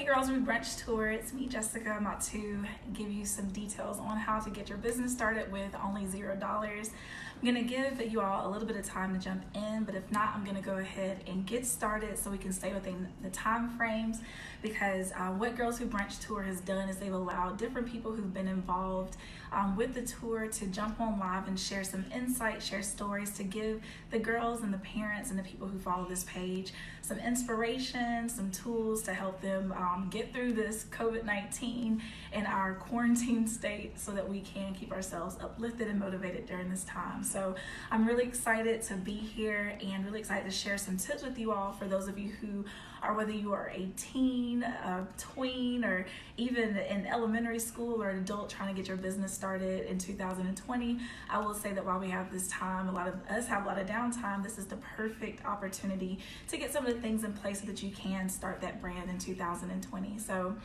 Hey girls, we brunch tour. It's me, Jessica. I'm about to give you some details on how to get your business started with only $0. I'm gonna give you all a little bit of time to jump in, but if not, I'm gonna go ahead and get started so we can stay within the time frames, because what Girls Who Brunch Tour has done is they've allowed different people who've been involved with the tour to jump on live and share some insight, share stories, to give the girls and the parents and the people who follow this page some inspiration, some tools to help them get through this COVID-19 and our quarantine state so that we can keep ourselves uplifted and motivated during this time. So I'm really excited to be here and really excited to share some tips with you all for those of you who are, whether you are a teen, a tween, or even in elementary school or an adult trying to get your business started in 2020. I will say that while we have this time, a lot of us have a lot of downtime, this is the perfect opportunity to get some of the things in place so that you can start that brand in 2020. So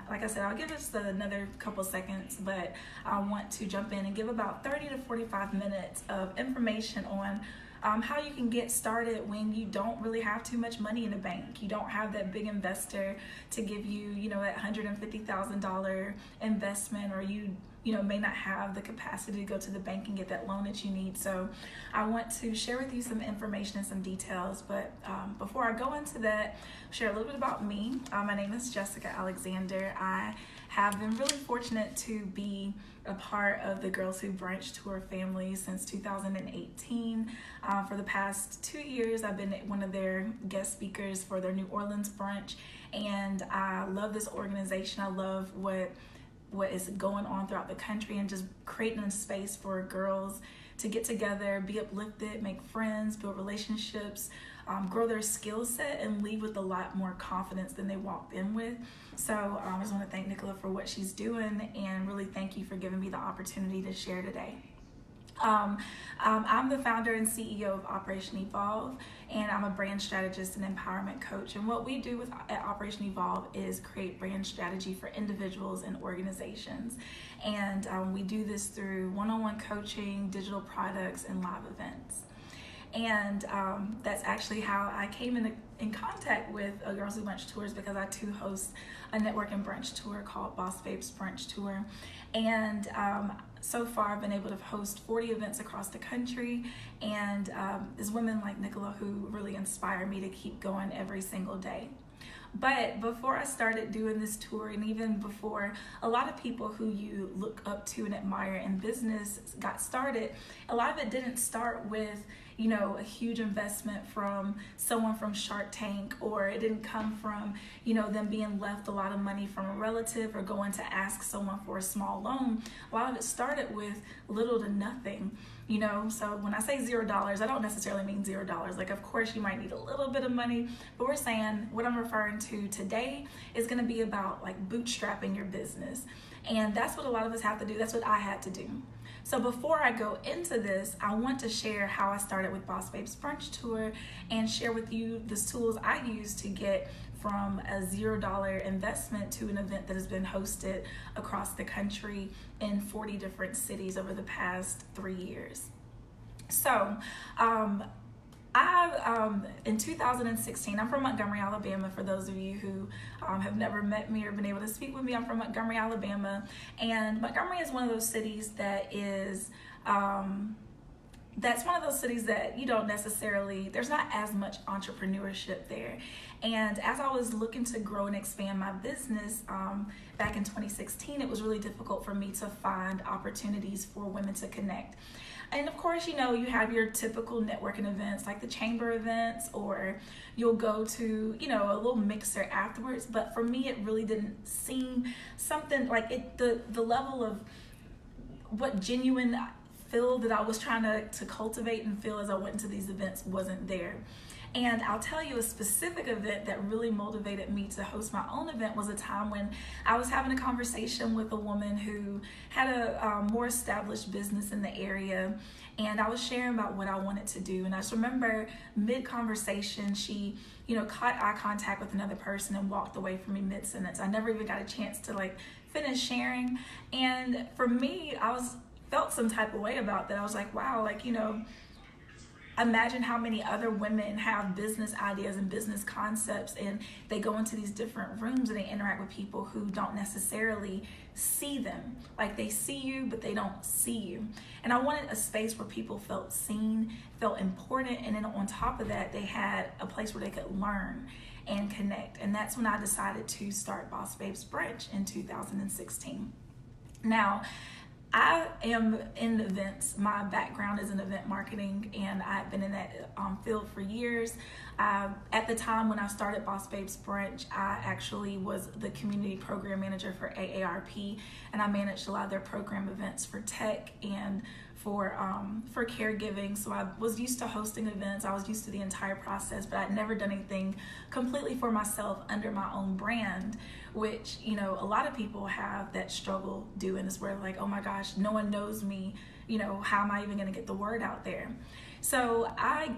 like I said, I'll give us another couple seconds, but I want to jump in and give about 30 to 45 minutes of information on how you can get started when you don't really have too much money in the bank. You don't have that big investor to give you, that $150,000 investment, or you may not have the capacity to go to the bank and get that loan that you need. So I want to share with you some information and some details, but before I go into that, share a little bit about me. My name is Jessica Alexander. I have been really fortunate to be a part of the Girls Who Brunch Tour family since 2018. For the past 2 years, I've been one of their guest speakers for their New Orleans brunch, and I love this organization. I love what is going on throughout the country and just creating a space for girls to get together, be uplifted, make friends, build relationships, grow their skill set, and leave with a lot more confidence than they walked in with. So I just want to thank Nicola for what she's doing, and really thank you for giving me the opportunity to share today. I'm the founder and CEO of Operation Evolve, and I'm a brand strategist and empowerment coach. And what we do at Operation Evolve is create brand strategy for individuals and organizations. And we do this through one-on-one coaching, digital products, and live events. And that's actually how I came in contact with Girls Who Brunch Tours, because I too host a networking brunch tour called Boss Babes Brunch Tour. And so far I've been able to host 40 events across the country, and there's women like Nicola who really inspire me to keep going every single day. But before I started doing this tour, and even before a lot of people who you look up to and admire in business got started, a lot of it didn't start with a huge investment from someone from Shark Tank, or it didn't come from them being left a lot of money from a relative or going to ask someone for a small loan. A lot of it started with little to nothing. So when I say $0, I don't necessarily mean $0. Like, of course you might need a little bit of money, but we're saying what I'm referring to today is going to be about like bootstrapping your business. And that's what a lot of us have to do. That's what I had to do. So before I go into this, I want to share how I started with Boss Babes Brunch Tour and share with you the tools I use to get from a $0 investment to an event that has been hosted across the country in 40 different cities over the past 3 years. So in 2016, I'm from Montgomery, Alabama. For those of you who have never met me or been able to speak with me, I'm from Montgomery, Alabama. And Montgomery is one of those cities that is, that's one of those cities that you don't necessarily, there's not as much entrepreneurship there. And as I was looking to grow and expand my business back in 2016, it was really difficult for me to find opportunities for women to connect. And of course, you have your typical networking events like the chamber events, or you'll go to, a little mixer afterwards. But for me, it really didn't seem something like it, the level of what genuine feel that I was trying to cultivate and feel as I went into these events wasn't there. And I'll tell you, a specific event that really motivated me to host my own event was a time when I was having a conversation with a woman who had a more established business in the area, and I was sharing about what I wanted to do. And I just remember mid-conversation, she caught eye contact with another person and walked away from me mid-sentence. I never even got a chance to finish sharing. And for me, felt some type of way about that. I was like, wow, imagine how many other women have business ideas and business concepts, and they go into these different rooms and they interact with people who don't necessarily see them. Like, they see you, but they don't see you. And I wanted a space where people felt seen, felt important, and then on top of that, they had a place where they could learn and connect. And that's when I decided to start Boss Babes Brunch in 2016. Now, I am in events. My background is in event marketing, and I've been in that field for years. At the time when I started Boss Babes Brunch, I actually was the community program manager for AARP, and I managed a lot of their program events for tech and for caregiving. So I was used to hosting events. I was used to the entire process, but I'd never done anything completely for myself under my own brand, which, you know, a lot of people have that struggle doing this, where like, oh my gosh, no one knows me, you know, how am I even going to get the word out there? So I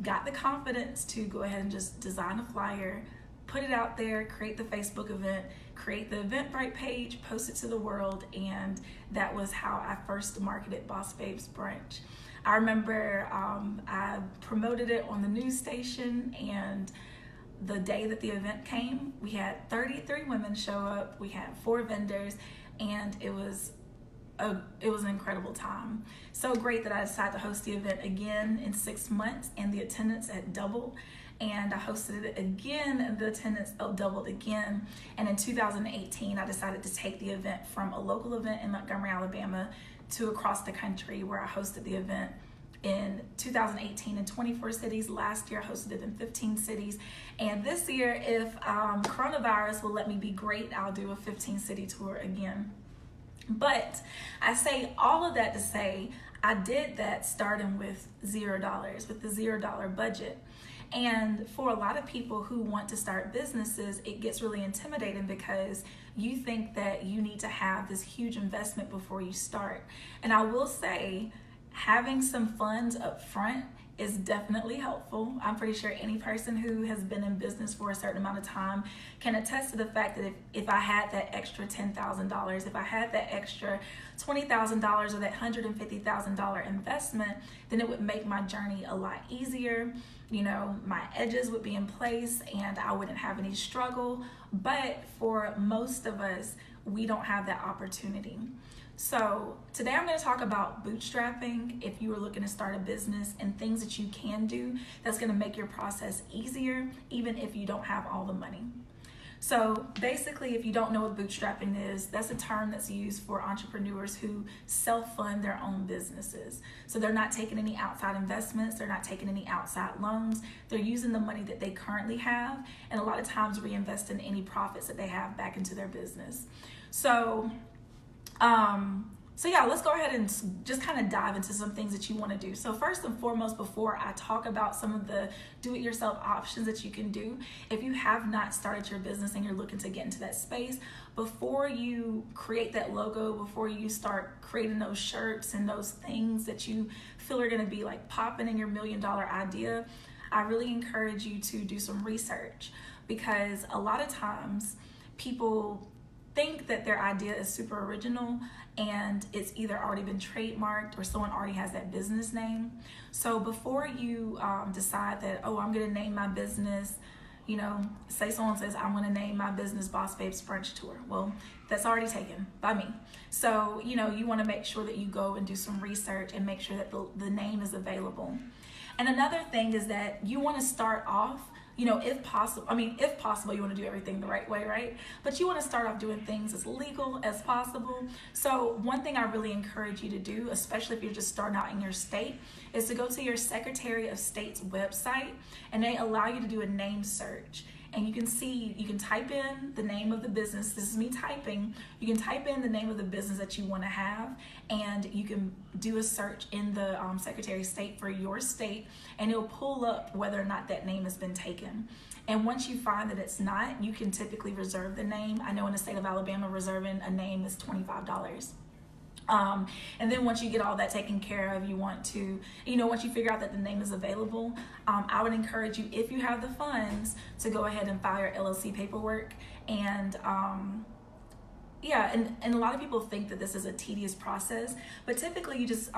got the confidence to go ahead and just design a flyer, put it out there, create the Facebook event, create the Eventbrite page, post it to the world, and that was how I first marketed Boss Babes Brunch. I remember I promoted it on the news station, and the day that the event came, we had 33 women show up, we had 4 vendors, and it was an incredible time. So great that I decided to host the event again in 6 months, and the attendance had doubled. And I hosted it again, and the attendance doubled again. And in 2018, I decided to take the event from a local event in Montgomery, Alabama, to across the country, where I hosted the event in 2018 in 24 cities. Last year I hosted it in 15 cities. And this year, if coronavirus will let me be great, I'll do a 15-city tour again. But I say all of that to say, I did that starting with $0, with the $0 budget. And for a lot of people who want to start businesses, it gets really intimidating because you think that you need to have this huge investment before you start. And I will say, having some funds up front is definitely helpful. I'm pretty sure any person who has been in business for a certain amount of time can attest to the fact that if I had that extra $10,000, if I had that extra $20,000 or that $150,000 investment, then it would make my journey a lot easier. You know, my edges would be in place and I wouldn't have any struggle. But for most of us, we don't have that opportunity. So today I'm going to talk about bootstrapping if you are looking to start a business, and things that you can do that's going to make your process easier even if you don't have all the money. So basically, if you don't know what bootstrapping is, that's a term that's used for entrepreneurs who self-fund their own businesses. So they're not taking any outside investments, they're not taking any outside loans, they're using the money that they currently have, and a lot of times reinvesting any profits that they have back into their business. So yeah, let's go ahead and just kind of dive into some things that you want to do. So first and foremost, before I talk about some of the do-it-yourself options that you can do, if you have not started your business and you're looking to get into that space, before you create that logo, before you start creating those shirts and those things that you feel are going to be like popping in your $1 million idea, I really encourage you to do some research, because a lot of times people think that their idea is super original and it's either already been trademarked or someone already has that business name. So before you decide that, oh, I'm gonna name my business, you know, say someone says, I'm gonna name my business Boss Babes Brunch Tour. Well, that's already taken by me. So, you know, you wanna make sure that you go and do some research and make sure that the name is available. And another thing is that you wanna start off, you know, if possible, you want to do everything the right way, right? But you want to start off doing things as legal as possible. So one thing I really encourage you to do, especially if you're just starting out in your state, is to go to your Secretary of State's website, and they allow you to do a name search. And you can see, you can type in the name of the business. This is me typing. You can type in the name of the business that you want to have, and you can do a search in the Secretary of State for your state, and it'll pull up whether or not that name has been taken. And once you find that it's not, you can typically reserve the name. I know in the state of Alabama, reserving a name is $25. And then once you get all that taken care of, you want to, you know, once you figure out that the name is available, I would encourage you, if you have the funds, to go ahead and file your LLC paperwork. And yeah, and a lot of people think that this is a tedious process, but typically you just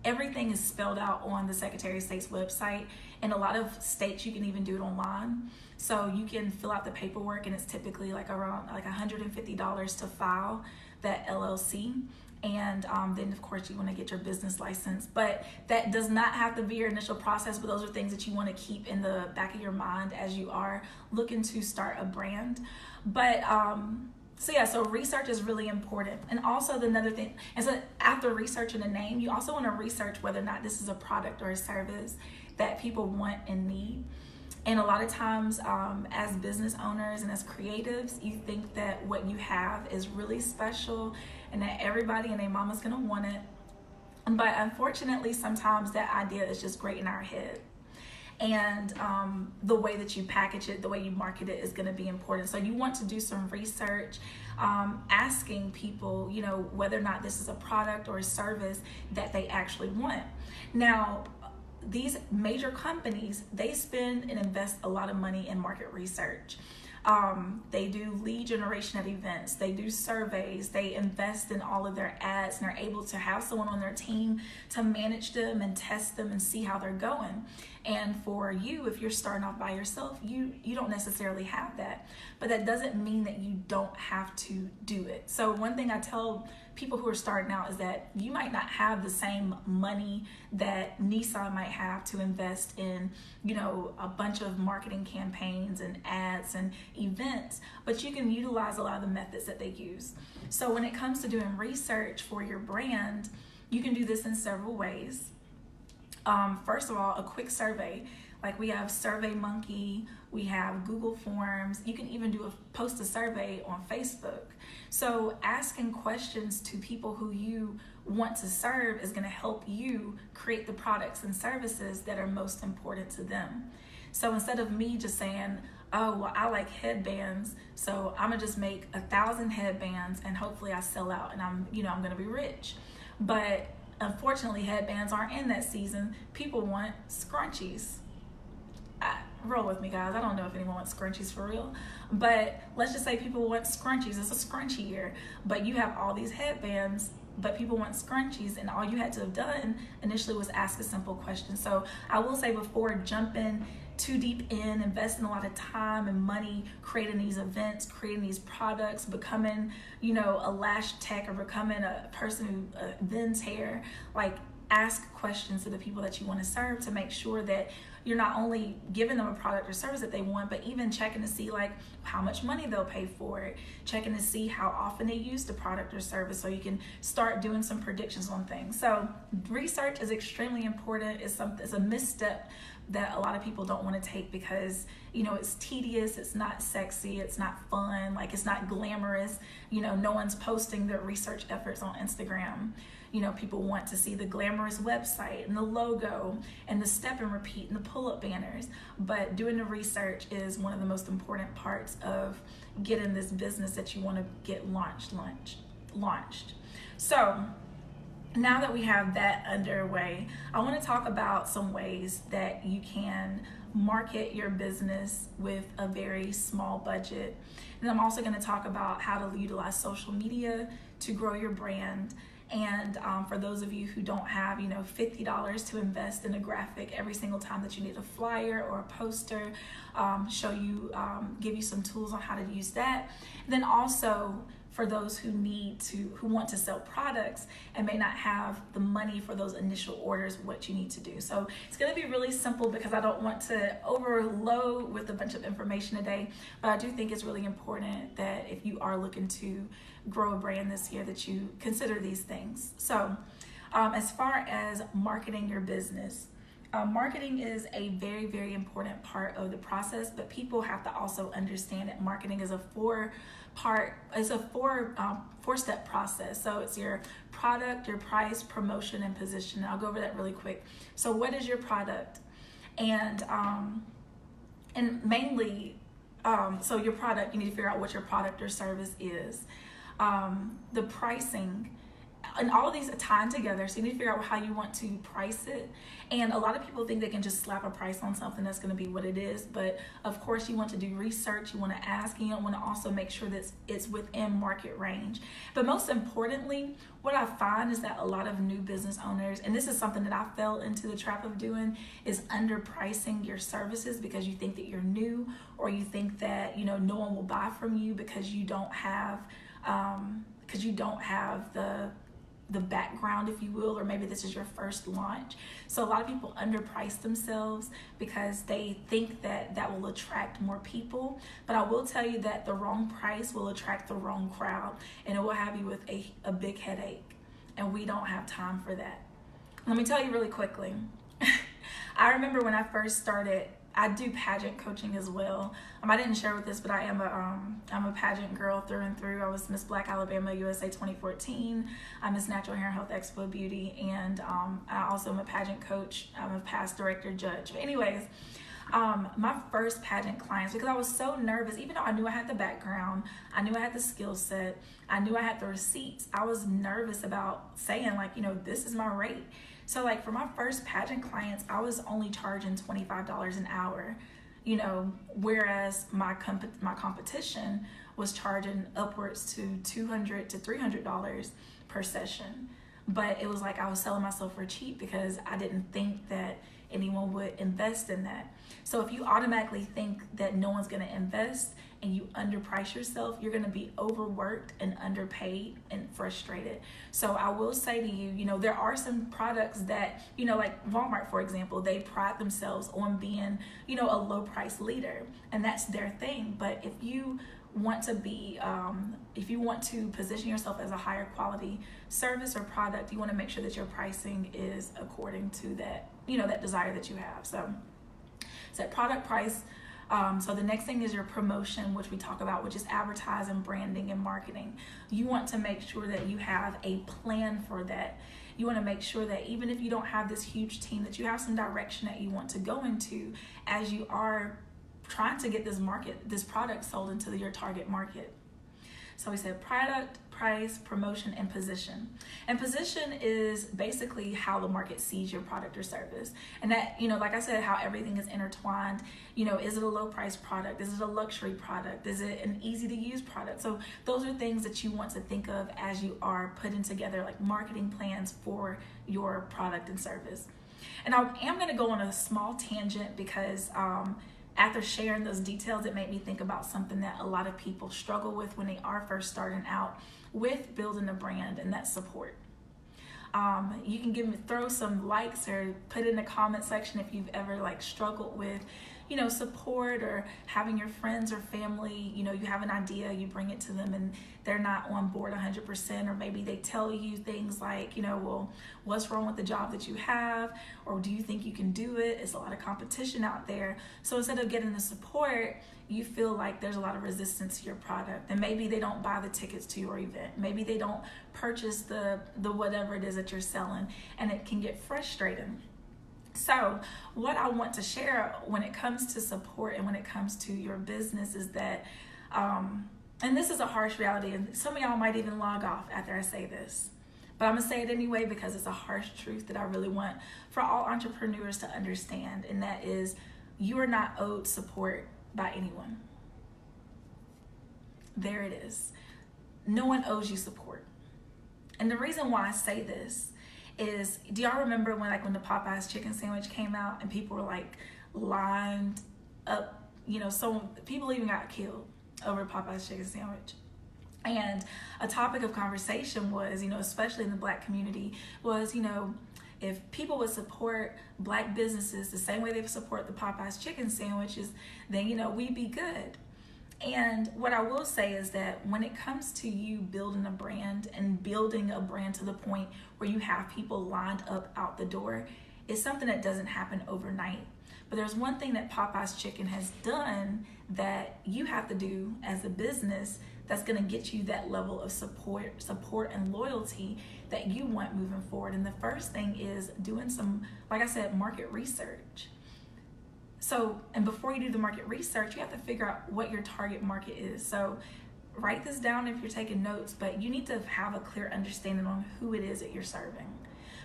everything is spelled out on the Secretary of State's website. In a lot of states, you can even do it online. So you can fill out the paperwork, and it's typically like around like $150 to file that LLC. And then of course you want to get your business license, but that does not have to be your initial process, but those are things that you want to keep in the back of your mind as you are looking to start a brand. But so research is really important. And also another thing is that after researching the name, you also want to research whether or not this is a product or a service that people want and need. And a lot of times as business owners and as creatives, you think that what you have is really special and that everybody and their mama's gonna want it. But unfortunately, sometimes that idea is just great in our head. And the way that you package it, the way you market it is going to be important. So you want to do some research, asking people, whether or not this is a product or a service that they actually want. Now, these major companies, they spend and invest a lot of money in market research. They do lead generation at events, they do surveys, they invest in all of their ads, and are able to have someone on their team to manage them and test them and see how they're going. And for you, if you're starting off by yourself, you don't necessarily have that, but that doesn't mean that you don't have to do it. So one thing I tell people who are starting out is that you might not have the same money that Nissan might have to invest in, a bunch of marketing campaigns and ads and events, but you can utilize a lot of the methods that they use. So when it comes to doing research for your brand, you can do this in several ways. First of all, a quick survey. Like we have SurveyMonkey, we have Google Forms. You can even post a survey on Facebook. So asking questions to people who you want to serve is going to help you create the products and services that are most important to them. So instead of me just saying, oh, well, I like headbands, so I'm gonna just make 1,000 headbands and hopefully I sell out and I'm gonna be rich. But unfortunately, headbands aren't in that season. People want scrunchies. Roll with me, guys. I don't know if anyone wants scrunchies for real, but let's just say people want scrunchies. It's a scrunchie year, but you have all these headbands, but people want scrunchies, and all you had to have done initially was ask a simple question. So I will say, before jumping too deep in, investing a lot of time and money creating these events, creating these products, becoming, a lash tech or becoming a person who vends hair, like ask questions to the people that you want to serve to make sure that you're not only giving them a product or service that they want, but even checking to see like how much money they'll pay for it, checking to see how often they use the product or service, so you can start doing some predictions on things. So research is extremely important. It's a misstep that a lot of people don't want to take because it's tedious, it's not sexy, it's not fun, like it's not glamorous. No one's posting their research efforts on Instagram. People want to see the glamorous website and the logo and the step and repeat and the pull-up banners. But doing the research is one of the most important parts of getting this business that you want to get launched. So now that we have that underway, I want to talk about some ways that you can market your business with a very small budget. And I'm also going to talk about how to utilize social media to grow your brand. And for those of you who don't have, $50 to invest in a graphic every single time that you need a flyer or a poster, give you some tools on how to use that. And then also for those who want to sell products and may not have the money for those initial orders, what you need to do. So it's going to be really simple because I don't want to overload with a bunch of information today, but I do think it's really important that if you are looking to grow a brand this year, that you consider these things. So as far as marketing your business, marketing is a very, very important part of the process, but people have to also understand that marketing is a four-step process. So it's your product, your price, promotion, and position. And I'll go over that really quick. So what is your product? And mainly, so your product, you need to figure out what your product or service is. The pricing, And all of these are tied together, so you need to figure out how you want to price it. And a lot of people think they can just slap a price on something that's going to be what it is, but of course you want to do research, you want to ask, and you want to also make sure that it's within market range. But most importantly, what I find is that a lot of new business owners, and this is something that I fell into the trap of doing, is underpricing your services because you think that you're new, or you think that, you know, no one will buy from you because you don't have the background, if you will, or maybe this is your first launch. So a lot of people underprice themselves because they think that that will attract more people. But I will tell you that the wrong price will attract the wrong crowd, and it will have you with a big headache. And we don't have time for that. Let me tell you really quickly. I remember when I first started, I do pageant coaching as well. I didn't share with this, but I'm a pageant girl through and through. I was Miss Black Alabama USA 2014. I'm Miss Natural Hair and Health Expo Beauty, and I also am a pageant coach. I'm a past director judge. But anyways, my first pageant clients, because I was so nervous, even though I knew I had the background, I knew I had the skill set, I knew I had the receipts, I was nervous about saying, like, you know, this is my rate. So like for my first pageant clients, I was only charging $25 an hour, you know, whereas my competition was charging upwards to $200 to $300 per session. But it was like I was selling myself for cheap because I didn't think that anyone would invest in that. So if you automatically think that no one's going to invest and you underprice yourself, you're going to be overworked and underpaid and frustrated. So I will say to you, you know, there are some products that, you know, like Walmart, for example, they pride themselves on being, you know, a low price leader, and that's their thing. But if you want to be, if you want to position yourself as a higher quality service or product, you want to make sure that your pricing is according to that, you know, that desire that you have. So product price. So the next thing is your promotion, which we talk about, which is advertising, branding, and marketing. You want to make sure that you have a plan for that. You want to make sure that even if you don't have this huge team, that you have some direction that you want to go into as you are trying to get this product sold into your target market. So we said product, price, promotion, and position. And position is basically how the market sees your product or service. And that, you know, like I said, how everything is intertwined. You know, is it a low price product? Is it a luxury product? Is it an easy to use product? So those are things that you want to think of as you are putting together like marketing plans for your product and service. And I am going to go on a small tangent because after sharing those details, it made me think about something that a lot of people struggle with when they are first starting out with building a brand, and that's support. You can throw some likes or put in the comment section if you've ever like struggled with, you know, support, or having your friends or family, you know, you have an idea, you bring it to them and they're not on board 100%, or maybe they tell you things like, you know, well, what's wrong with the job that you have, or do you think you can do it? It's a lot of competition out there. So instead of getting the support, you feel like there's a lot of resistance to your product, and maybe they don't buy the tickets to your event, maybe they don't purchase the whatever it is that you're selling, and it can get frustrating. So what I want to share when it comes to support and when it comes to your business is that, and this is a harsh reality, and some of y'all might even log off after I say this, but I'm gonna say it anyway because it's a harsh truth that I really want for all entrepreneurs to understand, and that is, you are not owed support by anyone. There it is. No one owes you support. And the reason why I say this is, do y'all remember when the Popeyes chicken sandwich came out and people were like lined up, you know, so people even got killed over Popeyes chicken sandwich. And a topic of conversation was, you know, especially in the Black community, was, you know, if people would support Black businesses the same way they support the Popeyes chicken sandwiches, then, you know, we'd be good. And what I will say is that when it comes to you building a brand and building a brand to the point where you have people lined up out the door, it's something that doesn't happen overnight. But there's one thing that Popeyes Chicken has done that you have to do as a business that's going to get you that level of support and loyalty that you want moving forward. And the first thing is doing some, like I said, market research. So, and before you do the market research, you have to figure out what your target market is. So write this down if you're taking notes, but you need to have a clear understanding on who it is that you're serving.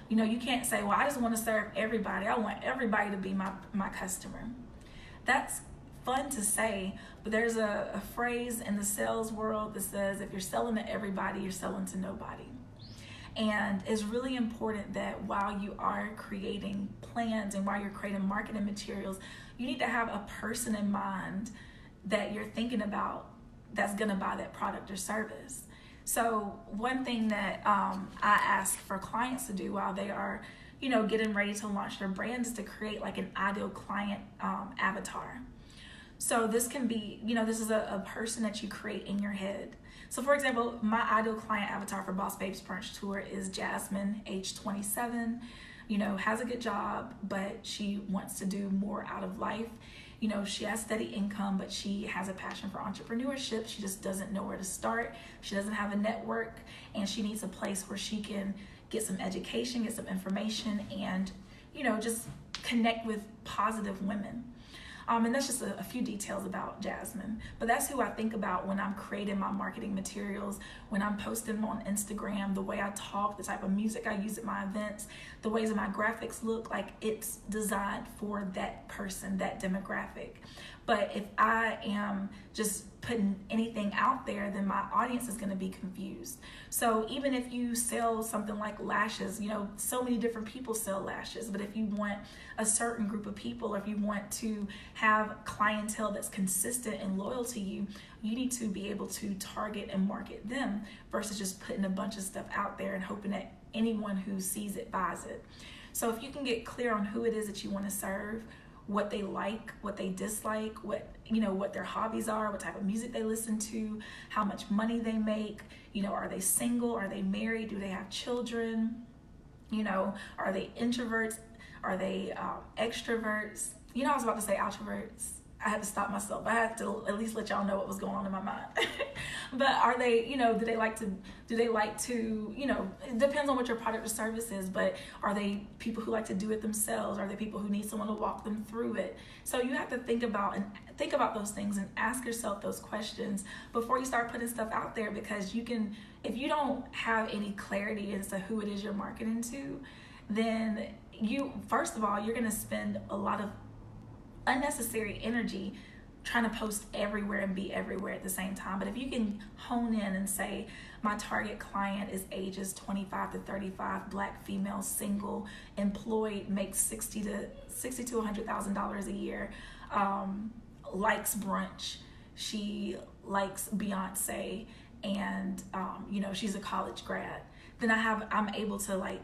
You know, you can't say, well, I just want to serve everybody. I want everybody to be my customer. That's fun to say, but there's a phrase in the sales world that says, if you're selling to everybody, you're selling to nobody. And it's really important that while you are creating plans and while you're creating marketing materials, you need to have a person in mind that you're thinking about that's going to buy that product or service. So one thing that I ask for clients to do while they are, you know, getting ready to launch their brand is to create like an ideal client avatar. So this can be, you know, this is a person that you create in your head. So for example, my ideal client avatar for Boss Babes Brunch Tour is Jasmine, age 27, you know, has a good job, but she wants to do more out of life. You know, she has steady income, but she has a passion for entrepreneurship. She just doesn't know where to start. She doesn't have a network, and she needs a place where she can get some education, get some information, and, you know, just connect with positive women. And that's just a few details about Jasmine. But that's who I think about when I'm creating my marketing materials, when I'm posting them on Instagram, the way I talk, the type of music I use at my events, the ways that my graphics look, like it's designed for that person, that demographic. But if I am just putting anything out there, then my audience is going to be confused. So even if you sell something like lashes, you know, so many different people sell lashes, but if you want a certain group of people, or if you want to have clientele that's consistent and loyal to you, you need to be able to target and market them versus just putting a bunch of stuff out there and hoping that anyone who sees it buys it. So if you can get clear on who it is that you want to serve, what they like, what they dislike, what, you know, what their hobbies are, what type of music they listen to, how much money they make, you know, are they single, are they married, do they have children, you know, are they introverts, are they extroverts? You know, I was about to say introverts. I had to stop myself. I had to at least let y'all know what was going on in my mind. But are they, you know, do they like to, you know, it depends on what your product or service is, but are they people who like to do it themselves? Are they people who need someone to walk them through it? So you have to think about those things and ask yourself those questions before you start putting stuff out there, because you can, if you don't have any clarity as to who it is you're marketing to, then first of all, you're going to spend a lot of unnecessary energy trying to post everywhere and be everywhere at the same time. But if you can hone in and say, my target client is ages 25 to 35, black, female, single, employed, makes $60,000 to $100,000 a year, likes brunch, she likes Beyonce, and you know, she's a college grad, then I'm able to like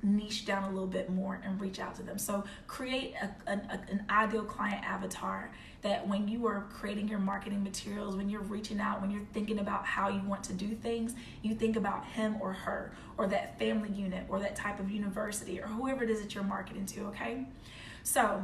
niche down a little bit more and reach out to them. So create an ideal client avatar that when you are creating your marketing materials, when you're reaching out, when you're thinking about how you want to do things, you think about him or her, or that family unit, or that type of university, or whoever it is that you're marketing to, okay? So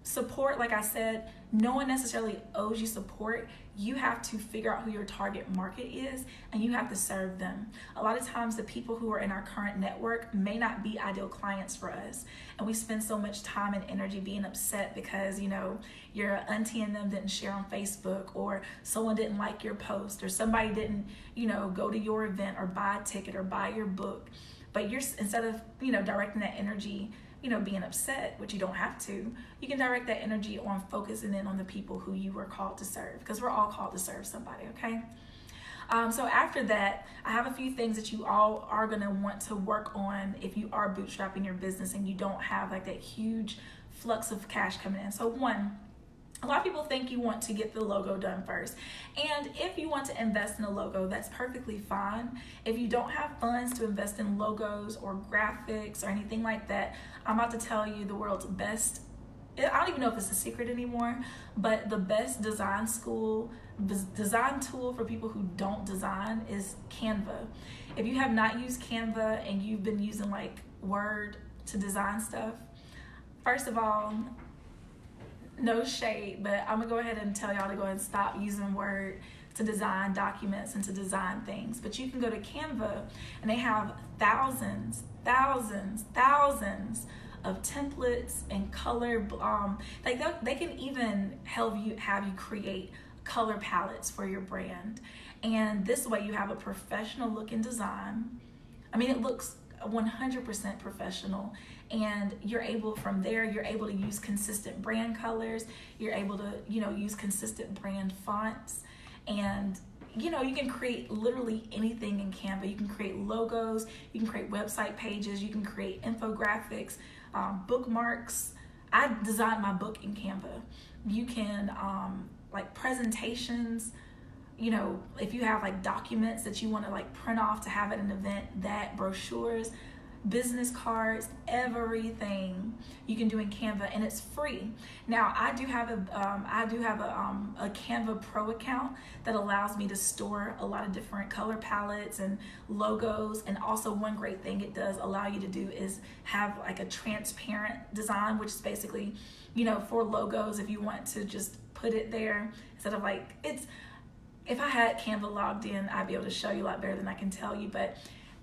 support, like I said, no one necessarily owes you support. You have to figure out who your target market is, and you have to serve them. A lot of times the people who are in our current network may not be ideal clients for us, and we spend so much time and energy being upset because, you know, your auntie and them didn't share on Facebook, or someone didn't like your post, or somebody didn't, you know, go to your event or buy a ticket or buy your book. But you're, instead of, you know, directing that energy, you know, being upset, which you don't have to, you can direct that energy on focusing in on the people who you were called to serve, because we're all called to serve somebody, okay? So after that, I have a few things that you all are gonna want to work on if you are bootstrapping your business and you don't have like that huge flux of cash coming in. So one, a lot of people think you want to get the logo done first. And if you want to invest in a logo, that's perfectly fine. If you don't have funds to invest in logos or graphics or anything like that, I'm about to tell you the world's best, I don't even know if it's a secret anymore, but the best design tool for people who don't design is Canva. If you have not used Canva and you've been using like Word to design stuff, first of all, no shade, but I'm gonna go ahead and tell y'all to go ahead and stop using Word to design documents and to design things. But you can go to Canva and they have thousands of templates and color, like they can even have you create color palettes for your brand. And this way you have a professional looking design. I mean, it looks 100% professional, and you're able, from there, you're able to use consistent brand colors. You're able to, use consistent brand fonts, and you can create literally anything in Canva. You can create logos, you can create website pages, you can create infographics, bookmarks. I designed my book in Canva. You can like presentations, if you have like documents that you want to like print off to have at an event, that brochures, business cards, everything you can do in Canva, and it's free. Now I do have a Canva Pro account that allows me to store a lot of different color palettes and logos. And also, one great thing it does allow you to do is have like a transparent design, which is basically, for logos, if you want to just put it there instead of like, if I had Canva logged in, I'd be able to show you a lot better than I can tell you. But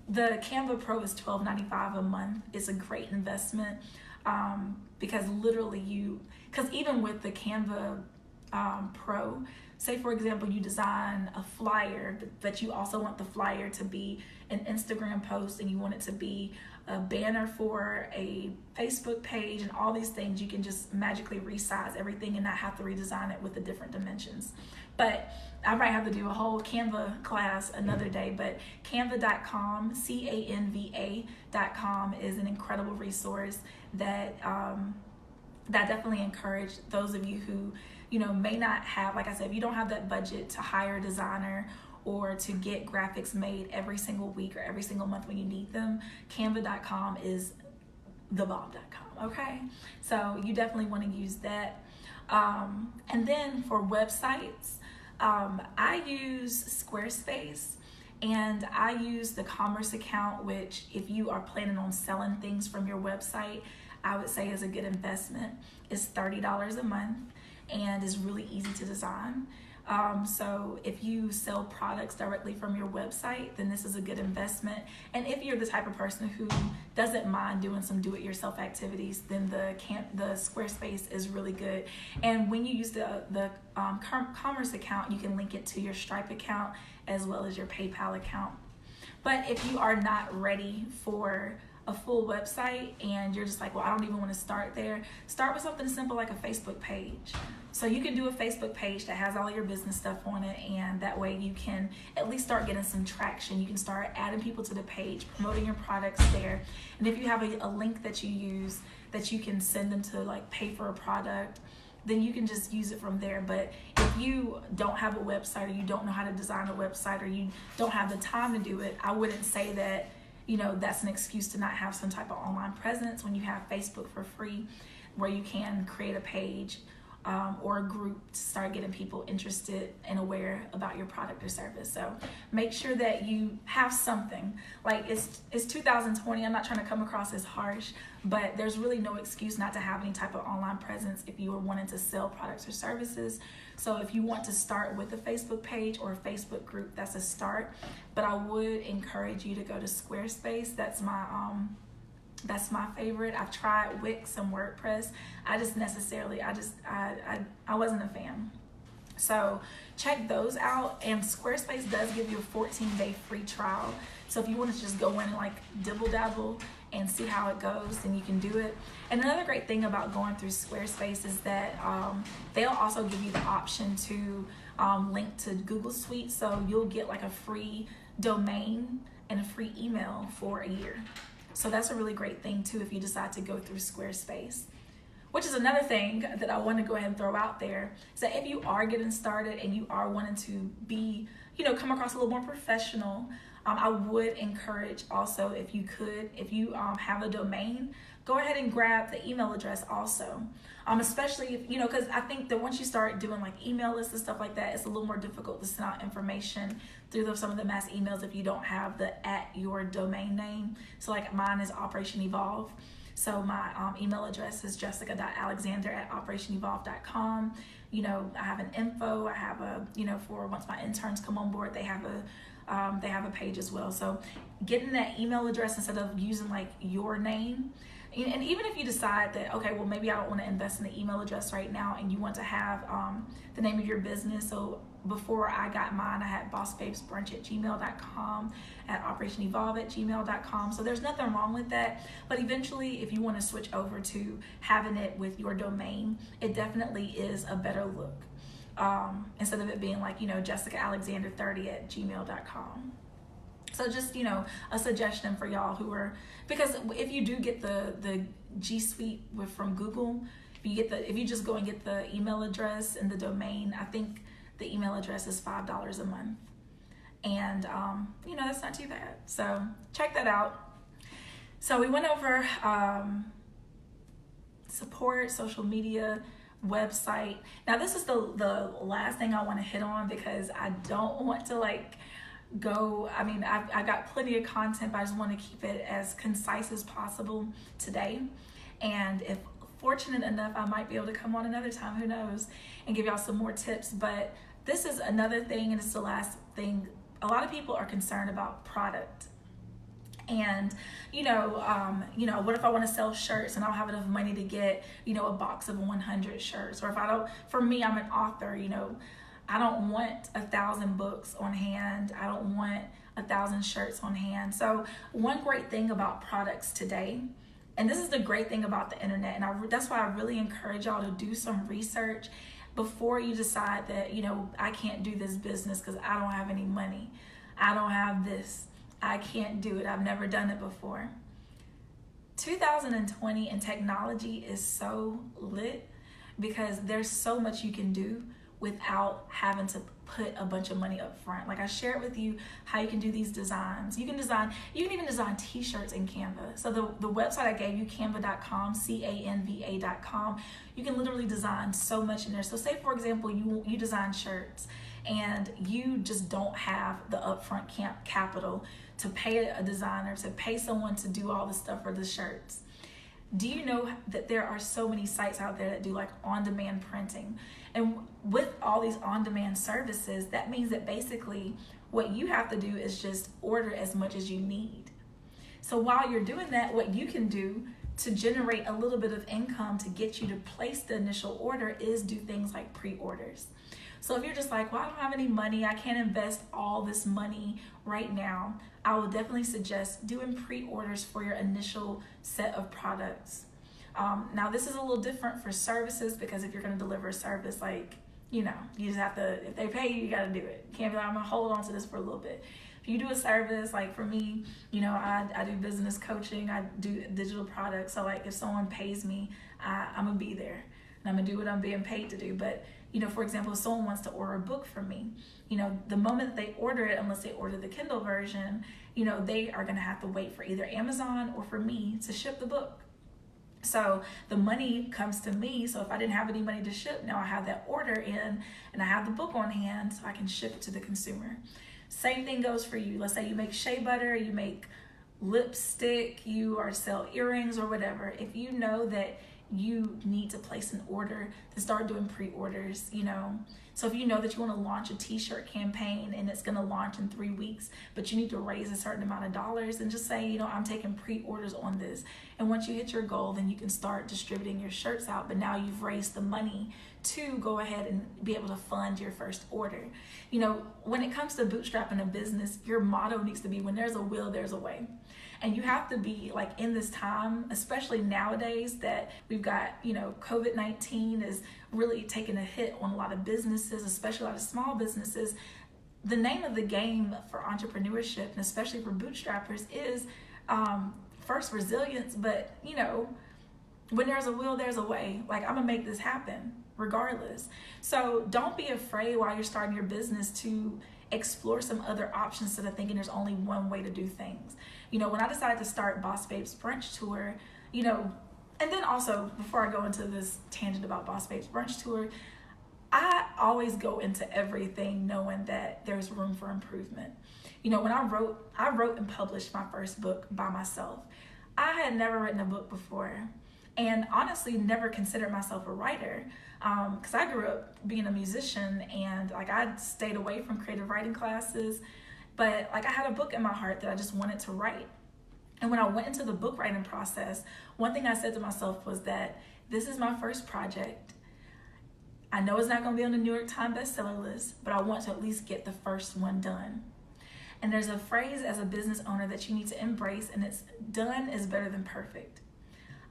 the Canva Pro is $12.95 a month. It's a great investment, because literally because even with the Canva Pro, say for example you design a flyer, but you also want the flyer to be an Instagram post, and you want it to be a banner for a Facebook page, and all these things, you can just magically resize everything and not have to redesign it with the different dimensions. But I might have to do a whole Canva class another day, but canva.com, canva.com is an incredible resource that that definitely encourage those of you who, may not have, like I said, if you don't have that budget to hire a designer or to get graphics made every single week or every single month when you need them, canva.com is thebob.com, okay? So you definitely want to use that. And then for websites, I use Squarespace, and I use the commerce account, which if you are planning on selling things from your website, I would say is a good investment. It's $30 a month and is really easy to design. So if you sell products directly from your website, then this is a good investment. And if you're the type of person who doesn't mind doing some do-it-yourself activities, then the Squarespace is really good. And when you use the commerce account, you can link it to your Stripe account as well as your PayPal account. But if you are not ready for a full website and you're just like, well, I don't even want to start there, start with something simple like a Facebook page. So you can do a Facebook page that has all your business stuff on it, and that way you can at least start getting some traction. You can start adding people to the page, promoting your products there. And if you have a link that you use that you can send them to like pay for a product, then you can just use it from there. But if you don't have a website, or you don't know how to design a website, or you don't have the time to do it, I wouldn't say that that's an excuse to not have some type of online presence when you have Facebook for free, where you can create a page or a group to start getting people interested and aware about your product or service. So make sure that you have something. Like, it's 2020. I'm not trying to come across as harsh, but there's really no excuse not to have any type of online presence if you are wanting to sell products or services. So if you want to start with a Facebook page or a Facebook group, that's a start. But I would encourage you to go to Squarespace. That's my favorite. I've tried Wix and WordPress. I wasn't a fan. So check those out. And Squarespace does give you a 14-day free trial. So if you want to just go in and like dibble dabble and see how it goes, then you can do it. And another great thing about going through Squarespace is that they'll also give you the option to link to Google Suite. So you'll get like a free domain and a free email for a year. So that's a really great thing too if you decide to go through Squarespace. Which is another thing that I want to go ahead and throw out there, is that if you are getting started and you are wanting to be, come across a little more professional, I would encourage also, if you have a domain, go ahead and grab the email address also. Especially if, because I think that once you start doing like email lists and stuff like that, it's a little more difficult to send out information through some of the mass emails if you don't have the @your domain name. So like mine is Operation Evolve. So my email address is jessica.alexander@operationevolve.com. I have an info. I have for once my interns come on board, they have a page as well. So getting that email address instead of using like your name And even if you decide that, okay, well, maybe I don't want to invest in the email address right now, and you want to have the name of your business. So before I got mine, I had bossbabesbrunch@gmail.com, at operationevolve@gmail.com. So there's nothing wrong with that. But eventually, if you want to switch over to having it with your domain, it definitely is a better look. Instead of it being like, JessicaAlexander30@gmail.com. So just, a suggestion for y'all who are, because if you do get the G Suite from Google, if you just go and get the email address and the domain, I think the email address is $5 a month. And, that's not too bad. So check that out. So we went over support, social media, website. Now this is the last thing I want to hit on, because I don't want to I've got plenty of content, but I just want to keep it as concise as possible today. And if fortunate enough, I might be able to come on another time, who knows, and give y'all some more tips. But this is another thing, and it's the last thing. A lot of people are concerned about product. And, what if I want to sell shirts and I don't have enough money to get, a box of 100 shirts? Or if I don't, for me, I'm an author, I don't want 1,000 books on hand. I don't want 1,000 shirts on hand. So one great thing about products today, and this is the great thing about the internet, and that's why I really encourage y'all to do some research before you decide that, I can't do this business because I don't have any money. I don't have this. I can't do it. I've never done it before. 2020 and technology is so lit because there's so much you can do without having to put a bunch of money up front. Like I shared with you how you can do these designs. You can even design t-shirts in Canva. So the website I gave you, canva.com, canva.com, you can literally design so much in there. So say for example, you design shirts and you just don't have the upfront capital to pay a designer, to pay someone to do all the stuff for the shirts. Do you know that there are so many sites out there that do like on-demand printing? And with all these on-demand services, that means that basically what you have to do is just order as much as you need. So while you're doing that, what you can do to generate a little bit of income to get you to place the initial order is do things like pre-orders. So if you're just like, well, I don't have any money, I can't invest all this money right now, I will definitely suggest doing pre-orders for your initial set of products. Now this is a little different for services, because if you're going to deliver a service, you just have to, if they pay you, you got to do it. You can't be like, I'm going to hold on to this for a little bit. If you do a service, like for me, I do business coaching, I do digital products. So like if someone pays me, I'm going to be there and I'm going to do what I'm being paid to do. But for example, if someone wants to order a book from me, the moment that they order it, unless they order the Kindle version, they are going to have to wait for either Amazon or for me to ship the book. So the money comes to me. So if I didn't have any money to ship, now I have that order in and I have the book on hand, so I can ship it to the consumer. Same thing goes for you. Let's say you make shea butter, you make lipstick, or sell earrings or whatever. If you know that you need to place an order, to start doing pre-orders, So if you know that you want to launch a t-shirt campaign and it's going to launch in 3 weeks, but you need to raise a certain amount of dollars, and just say, I'm taking pre-orders on this. And once you hit your goal, then you can start distributing your shirts out. But now you've raised the money to go ahead and be able to fund your first order. When it comes to bootstrapping a business, your motto needs to be, when there's a will, there's a way. And you have to be like, in this time, especially nowadays that we've got, COVID-19 is really taking a hit on a lot of businesses, especially a lot of small businesses. The name of the game for entrepreneurship, and especially for bootstrappers, is first resilience, but when there's a will, there's a way. Like, I'm gonna make this happen regardless. So don't be afraid while you're starting your business to explore some other options instead of thinking there's only one way to do things. When I decided to start Boss Babes Brunch Tour, and then also, before I go into this tangent about Boss Babes Brunch Tour, I always go into everything knowing that there's room for improvement. When I wrote and published my first book by myself. I had never written a book before, and honestly never considered myself a writer, because I grew up being a musician, and I stayed away from creative writing classes, but I had a book in my heart that I just wanted to write. And when I went into the book writing process, one thing I said to myself was that this is my first project. I know it's not going to be on the New York Times bestseller list, but I want to at least get the first one done. And there's a phrase as a business owner that you need to embrace, and it's done is better than perfect.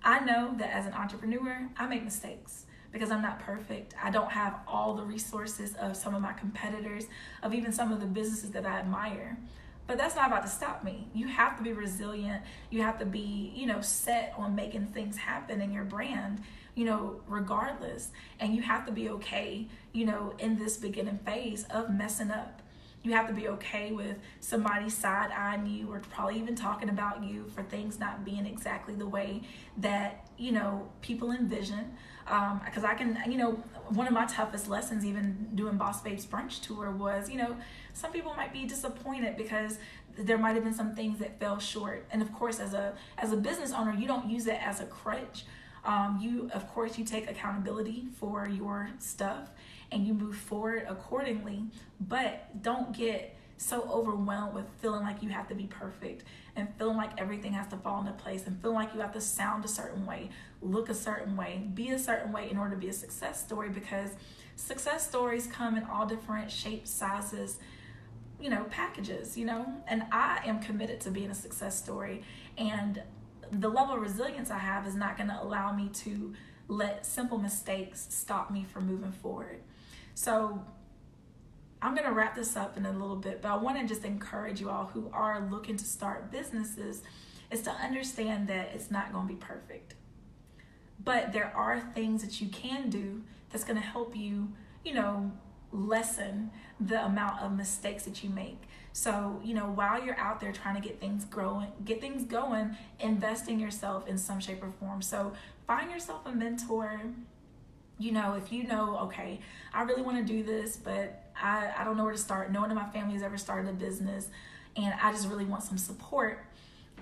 I know that as an entrepreneur, I make mistakes because I'm not perfect. I don't have all the resources of some of my competitors, of even some of the businesses that I admire. But that's not about to stop me. You have to be resilient. You have to be, set on making things happen in your brand, regardless. And you have to be okay, in this beginning phase of messing up. You have to be okay with somebody side-eyeing you or probably even talking about you for things not being exactly the way that, people envision. Because I can, one of my toughest lessons even doing Boss Babes Brunch Tour was, some people might be disappointed because there might have been some things that fell short. And of course, as a business owner, you don't use it as a crutch. You take accountability for your stuff and you move forward accordingly, but don't get so overwhelmed with feeling like you have to be perfect and feeling like everything has to fall into place and feeling like you have to sound a certain way, look a certain way, be a certain way in order to be a success story, because success stories come in all different shapes, sizes, packages, and I am committed to being a success story, and the level of resilience I have is not going to allow me to let simple mistakes stop me from moving forward. So I'm going to wrap this up in a little bit, but I want to just encourage you all who are looking to start businesses is to understand that it's not going to be perfect. But there are things that you can do that's going to help you, lessen the amount of mistakes that you make. So, while you're out there trying to get things going, invest in yourself in some shape or form. So find yourself a mentor. If okay, I really want to do this, but I don't know where to start. No one in my family has ever started a business, and I just really want some support.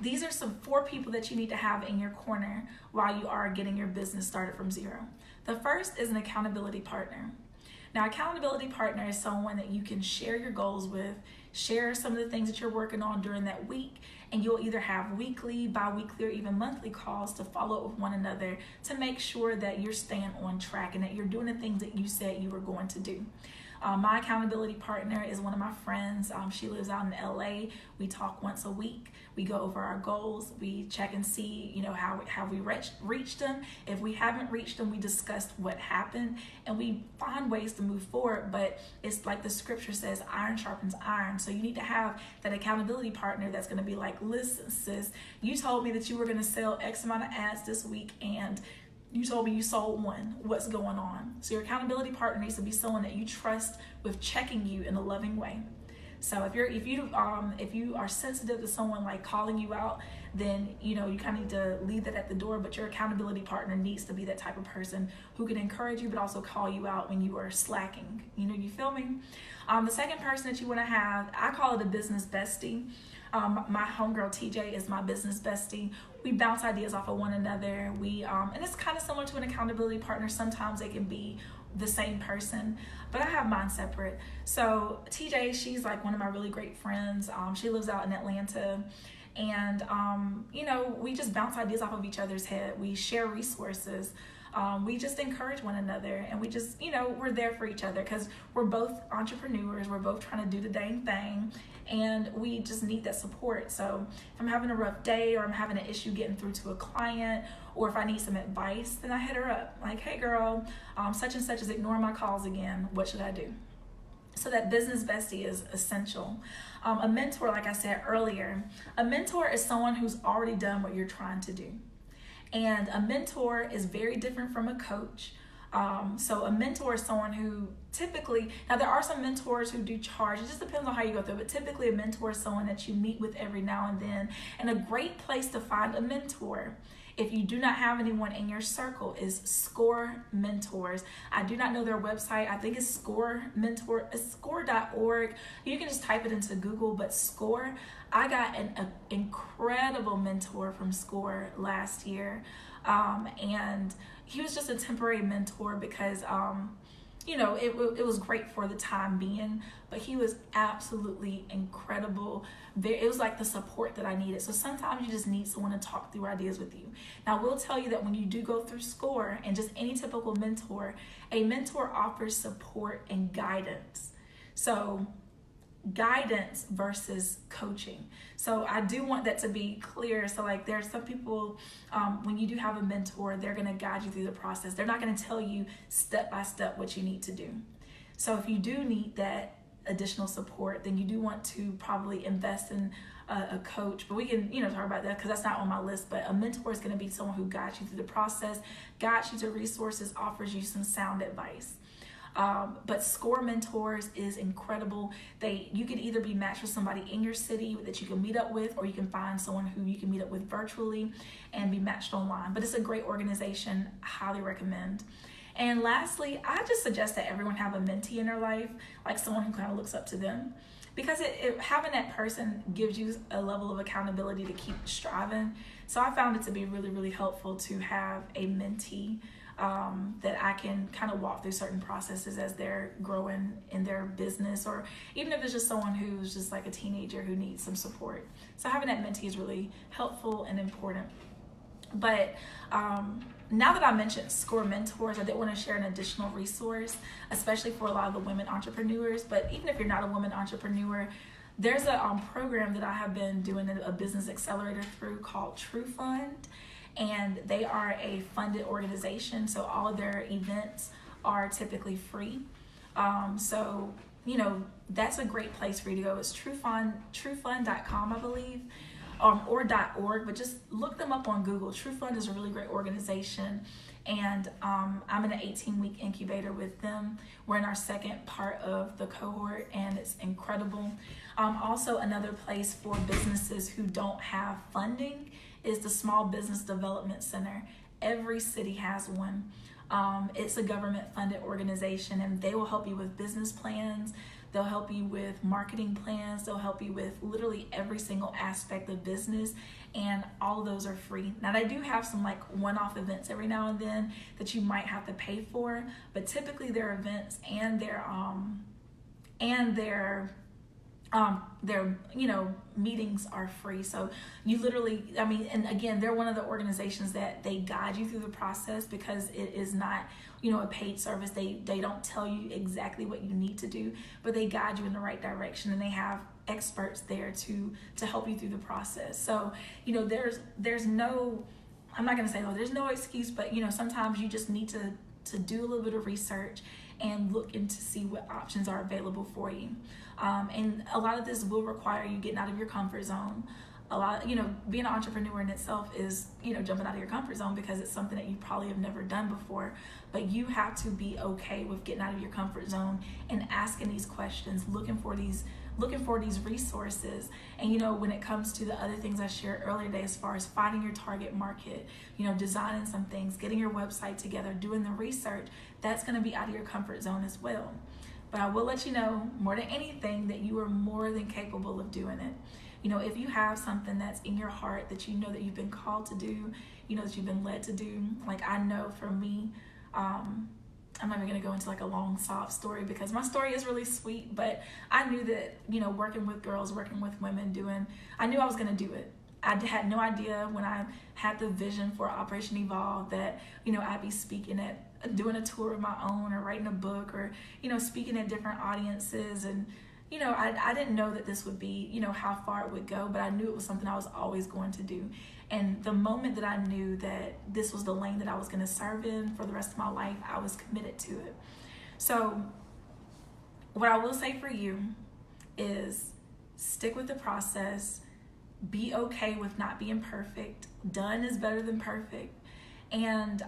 These are some 4 people that you need to have in your corner while you are getting your business started from zero. The first is an accountability partner. Now, accountability partner is someone that you can share your goals with, share some of the things that you're working on during that week, and you'll either have weekly, bi-weekly, or even monthly calls to follow up with one another to make sure that you're staying on track and that you're doing the things that you said you were going to do. My accountability partner is one of my friends. She lives out in LA. We talk once a week. We go over our goals. We check and see, how we reached them. If we haven't reached them, we discuss what happened and we find ways to move forward. But it's like the scripture says, iron sharpens iron. So you need to have that accountability partner that's going to be like, listen, sis, you told me that you were going to sell X amount of ads this week and you told me you sold one. What's going on? So your accountability partner needs to be someone that you trust with checking you in a loving way. So if you are sensitive to someone like calling you out, then you kind of need to leave that at the door. But your accountability partner needs to be that type of person who can encourage you, but also call you out when you are slacking. You feel me? The second person that you want to have, I call it a business bestie. My homegirl TJ is my business bestie. We bounce ideas off of one another. And it's kind of similar to an accountability partner. Sometimes they can be the same person, but I have mine separate. So TJ, she's like one of my really great friends. She lives out in Atlanta, and we just bounce ideas off of each other's head. We share resources. We just encourage one another, and we just, we're there for each other because we're both entrepreneurs. We're both trying to do the dang thing, and we just need that support. So if I'm having a rough day or I'm having an issue getting through to a client, or if I need some advice, then I hit her up like, hey girl, such and such is ignoring my calls again. What should I do? So that business bestie is essential. A mentor, like I said earlier, a mentor is someone who's already done what you're trying to do. And a mentor is very different from a coach. So a mentor is someone who typically, now there are some mentors who do charge, it just depends on how you go through it, but typically a mentor is someone that you meet with every now and then. And a great place to find a mentor, if you do not have anyone in your circle, is Score Mentors. I do not know their website. I think it's score.org. You can just type it into Google, but Score. I got an incredible mentor from Score last year. And he was just a temporary mentor because, it was great for the time being, but he was absolutely incredible. It was like the support that I needed. So sometimes you just need someone to talk through ideas with you. Now, I will tell you that when you do go through SCORE and just any typical mentor, a mentor offers support and guidance. So guidance versus coaching. So I do want that to be clear. So like there's some people, when you do have a mentor, they're going to guide you through the process. They're not going to tell you step by step what you need to do. So if you do need that additional support, then you do want to probably invest in a coach. But we can talk about that because that's not on my list. But a mentor is going to be someone who guides you through the process, guides you to resources, offers you some sound advice. But SCORE Mentors is incredible. You can either be matched with somebody in your city that you can meet up with, or you can find someone who you can meet up with virtually and be matched online. But it's a great organization. I highly recommend. And lastly, I just suggest that everyone have a mentee in their life, like someone who kind of looks up to them, because having that person gives you a level of accountability to keep striving. So I found it to be really, really helpful to have a mentee that I can kind of walk through certain processes as they're growing in their business, or even if it's just someone who's just like a teenager who needs some support. So having that mentee is really helpful and important. But now that I mentioned SCORE Mentors, I did want to share an additional resource, especially for a lot of the women entrepreneurs. But even if you're not a woman entrepreneur, there's a program that I have been doing a business accelerator through called True Fund. And they are a funded organization, so all of their events are typically free. So that's a great place for you to go. It's truefund.com, I believe, or .org, but just look them up on Google. True Fund is a really great organization, and I'm in an 18-week incubator with them. We're in our second part of the cohort, and it's incredible. Also, another place for businesses who don't have funding is the Small Business Development Center. Every city has one. It's a government-funded organization, and they will help you with business plans. They'll help you with marketing plans. They'll help you with literally every single aspect of business, and all of those are free. Now, they do have some like one-off events every now and then that you might have to pay for, but typically their events and their meetings are free. So you literally, and again, they're one of the organizations that they guide you through the process, because it is not, a paid service. They don't tell you exactly what you need to do, but they guide you in the right direction, and they have experts there to help you through the process. So, there's no, I'm not going to say, there's no excuse, but, sometimes you just need to do a little bit of research and look into see what options are available for you. And a lot of this will require you getting out of your comfort zone. Being an entrepreneur in itself is, jumping out of your comfort zone, because it's something that you probably have never done before. But you have to be okay with getting out of your comfort zone and asking these questions, looking for these resources. And when it comes to the other things I shared earlier today, as far as finding your target market, designing some things, getting your website together, doing the research, that's going to be out of your comfort zone as well. But I will let you know, more than anything, that you are more than capable of doing it. If you have something that's in your heart that that you've been called to do, that you've been led to do, like I know for me, I'm not even going to go into like a long sob story, because my story is really sweet, but I knew that, working with girls, working with women, I knew I was going to do it. I had no idea when I had the vision for Operation Evolve that, I'd be speaking doing a tour of my own, or writing a book, or, speaking at different audiences. And, I didn't know that this would be, how far it would go, but I knew it was something I was always going to do. And the moment that I knew that this was the lane that I was going to serve in for the rest of my life, I was committed to it. So what I will say for you is stick with the process. Be okay with not being perfect. Done is better than perfect. And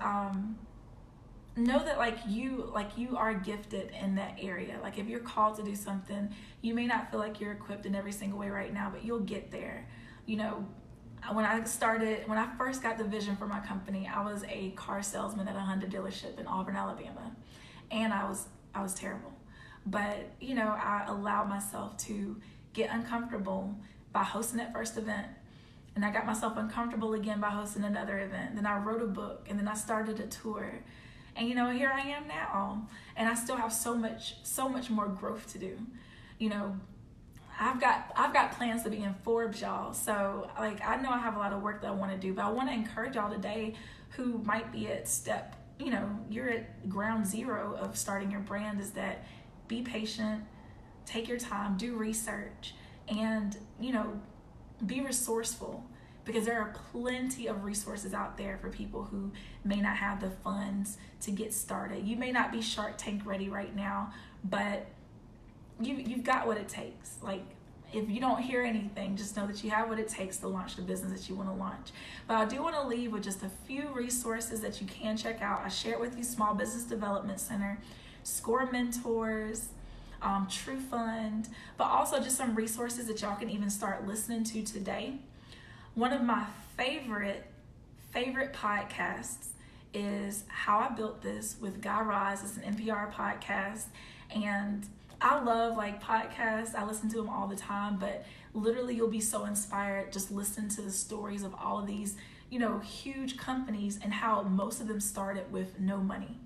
know that you are gifted in that area. Like if you're called to do something, you may not feel like you're equipped in every single way right now, but you'll get there. When I first got the vision for my company, I was a car salesman at a Honda dealership in Auburn, Alabama, and I was terrible. But I allowed myself to get uncomfortable by hosting that first event, and I got myself uncomfortable again by hosting another event. Then I wrote a book, and then I started a tour. And you know, here I am now, and I still have so much more growth to do. You know, I've got plans to be in Forbes, y'all. So like, I know I have a lot of work that I want to do, but I want to encourage y'all today who might be at step, you know, you're at ground zero of starting your brand, is that be patient, take your time, do research, and, you know, be resourceful, because there are plenty of resources out there for people who may not have the funds to get started. You may not be Shark Tank ready right now, but you've got what it takes. Like, if you don't hear anything, just know that you have what it takes to launch the business that you want to launch. But I do want to leave with just a few resources that you can check out. I shared with you Small Business Development Center, Score Mentors, True Fund, but also just some resources that y'all can even start listening to today. One of my favorite podcasts is How I Built This with Guy Raz. It's an NPR podcast, and I love like podcasts. I listen to them all the time, but literally you'll be so inspired just listening to the stories of all of these, you know, huge companies, and how most of them started with no money.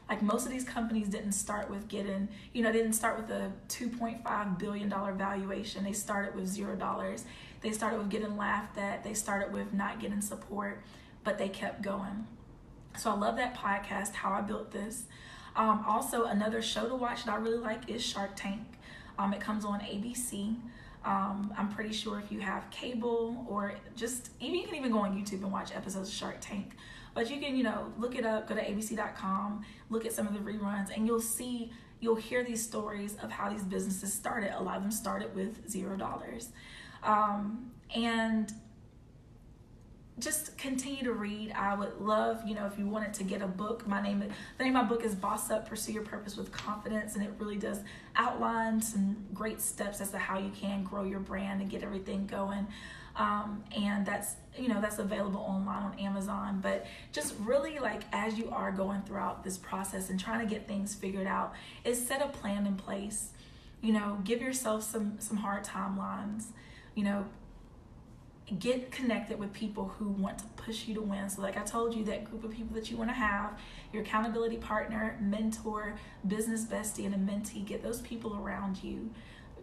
Like, most of these companies didn't start with getting, you know, they didn't start with a $2.5 billion valuation. They started with $0. They started with getting laughed at. They started with not getting support, but they kept going. So I love that podcast, How I Built This. Also, another show to watch that I really like is Shark Tank. It comes on ABC. I'm pretty sure if you have cable, or just even, you can even go on YouTube and watch episodes of Shark Tank. But you can, you know, look it up, go to abc.com, look at some of the reruns, and you'll hear these stories of how these businesses started. A lot of them started with $0. And just continue to read. I would love, you know, if you wanted to get a book, the name of my book is Boss Up, Pursue Your Purpose with Confidence, and it really does outline some great steps as to how you can grow your brand and get everything going. And that's, you know, that's available online on Amazon. But just really, like, as you are going throughout this process and trying to get things figured out, is set a plan in place. You know, give yourself some hard timelines. You know, get connected with people who want to push you to win. So like I told you, that group of people that you want to have, your accountability partner, mentor, business bestie, and a mentee, get those people around you.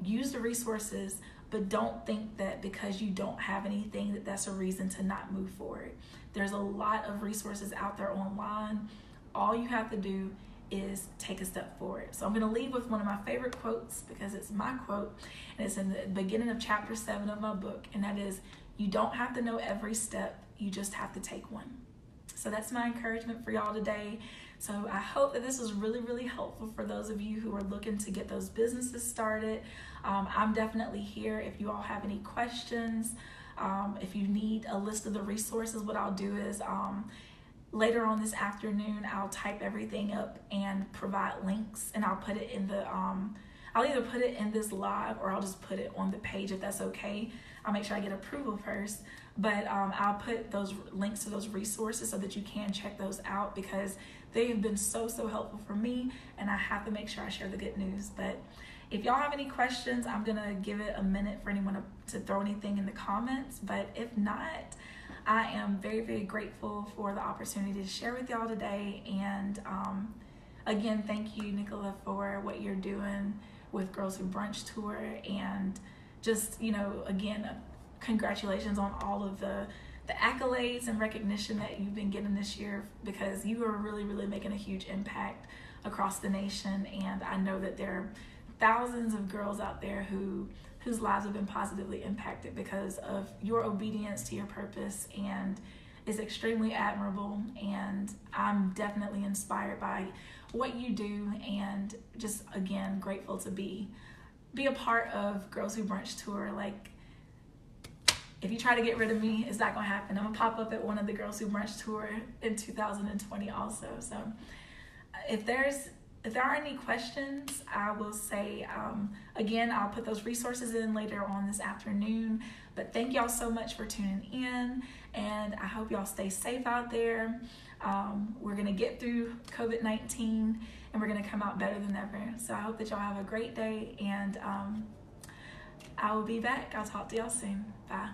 Use the resources, but don't think that because you don't have anything that's a reason to not move forward. There's a lot of resources out there online. All you have to do is take a step forward. So I'm going to leave with one of my favorite quotes, because it's my quote, and it's in the beginning of chapter 7 of my book, and that is, you don't have to know every step, you just have to take one. So that's my encouragement for y'all today. So I hope that this was really, really helpful for those of you who are looking to get those businesses started. I'm definitely here if you all have any questions. If you need a list of the resources, what I'll do is later on this afternoon, I'll type everything up and provide links, and I'll put it in the I'll either put it in this live, or I'll just put it on the page if that's okay. I'll make sure I get approval first, but I'll put those links to those resources so that you can check those out, because they have been so helpful for me, and I have to make sure I share the good news. But if y'all have any questions, I'm gonna give it a minute for anyone to throw anything in the comments, but if not, I am very, very grateful for the opportunity to share with y'all today. And again, thank you, Nicola, for what you're doing with Girls Who Brunch Tour, and just, you know, again, congratulations on all of the accolades and recognition that you've been getting this year, because you are really, really making a huge impact across the nation. And I know that there are thousands of girls out there whose lives have been positively impacted because of your obedience to your purpose, and is extremely admirable. And I'm definitely inspired by what you do, and just, again, grateful to be a part of Girls Who Brunch Tour. Like, if you try to get rid of me, it's not gonna happen. I'm gonna pop up at one of the Girls Who Brunch Tour in 2020 also. So if there are any questions, I will say, again, I'll put those resources in later on this afternoon. But thank y'all so much for tuning in, and I hope y'all stay safe out there. We're gonna get through COVID-19, and we're gonna come out better than ever. So I hope that y'all have a great day, and I will be back. I'll talk to y'all soon. Bye.